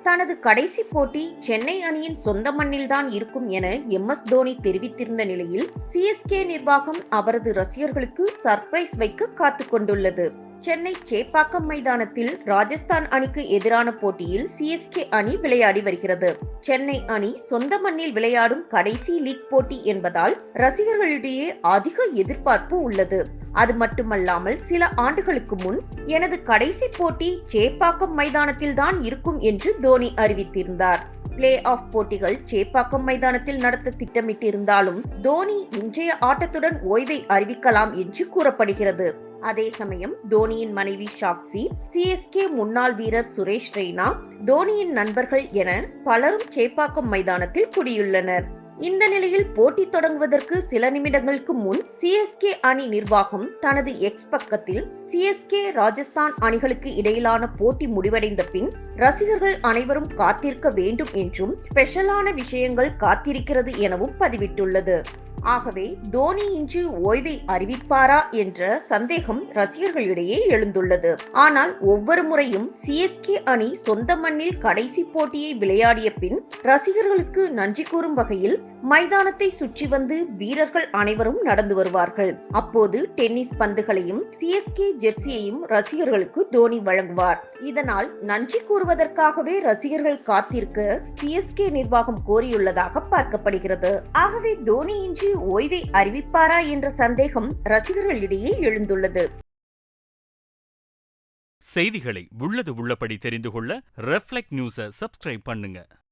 தனது கடைசி போட்டி சென்னை அணியின் சொந்த மண்ணில்தான் இருக்கும் என MS தோனி தெரிவித்திருந்த நிலையில் CSK நிர்வாகம் அவரது ரசிகர்களுக்கு சர்ப்ரைஸ் வைக்க காத்துக் கொண்டுள்ளது. சென்னை சேப்பாக்கம் மைதானத்தில் ராஜஸ்தான் அணிக்கு எதிரான போட்டியில் CSK அணி விளையாடி வருகிறது. சென்னை அணி சொந்த மண்ணில் விளையாடும் கடைசி லீக் போட்டி என்பதால் ரசிகர்களிடையே அதிக எதிர்பார்ப்பு உள்ளது. அது மட்டுமல்லாமல் சில ஆண்டுகளுக்கு முன் எனது கடைசி போட்டி சேப்பாக்கம் மைதானத்தில் தான் இருக்கும் என்று தோனி அறிவித்திருந்தார். பிளே ஆஃப் போட்டிகள் சேப்பாக்கம் மைதானத்தில் நடத்த திட்டமிட்டிருந்தாலும் தோனி இன்றைய ஆட்டத்துடன் ஓய்வை அறிவிக்கலாம் என்று கூறப்படுகிறது. அதே சமயம் தோனியின் மனைவி சாக்சி, CSK முன்னாள் வீரர் சுரேஷ் ரெய்னா, தோனியின் நண்பர்கள் என பலரும் சேப்பாக்கம் மைதானத்தில் குடியுள்ளனர். இந்த நிலையில் போட்டி தொடங்குவதற்கு சில நிமிடங்களுக்கு முன் CSK அணி நிர்வாகம் தனது எக்ஸ் பக்கத்தில் CSK ராஜஸ்தான் அணிகளுக்கு இடையிலான போட்டி முடிவடைந்த பின் ரசிகர்கள் அனைவரும் காத்திருக்க வேண்டும் என்றும் ஸ்பெஷலான விஷயங்கள் காத்திருக்கிறது எனவும் பதிவிட்டுள்ளது. ஆகவே தோனி இன்று ஓய்வை அறிவிப்பாரா என்ற சந்தேகம் ரசிகர்களிடையே எழுந்துள்ளது. ஆனால் ஒவ்வொரு முறையும் CSK அணி சொந்த மண்ணில் கடைசி போட்டியை விளையாடிய பின் ரசிகர்களுக்கு நன்றி கூறும் வகையில் மைதானத்தை சுற்றி வந்து வீரர்கள் அனைவரும் நடந்து வருவார்கள். அப்போது டென்னிஸ் பந்துகளையும் CSK ஜெர்சியையும் ரசிகர்களுக்கு தோனி வழங்குவார். இதனால் நன்றி கூறுவதற்காகவே ரசிகர்கள் காத்திருக்க CSK நிர்வாகம் கோரியுள்ளதாக பார்க்கப்படுகிறது. ஆகவே தோனி இன்று ஓய்வை அறிவிப்பாரா என்ற சந்தேகம் ரசிகர்களிடையே எழுந்துள்ளது. செய்திகளை உள்ளது உள்ளபடி தெரிந்து கொள்ள ரெஃப்ளெக்ட் நியூஸை சப்ஸ்கிரைப் பண்ணுங்க.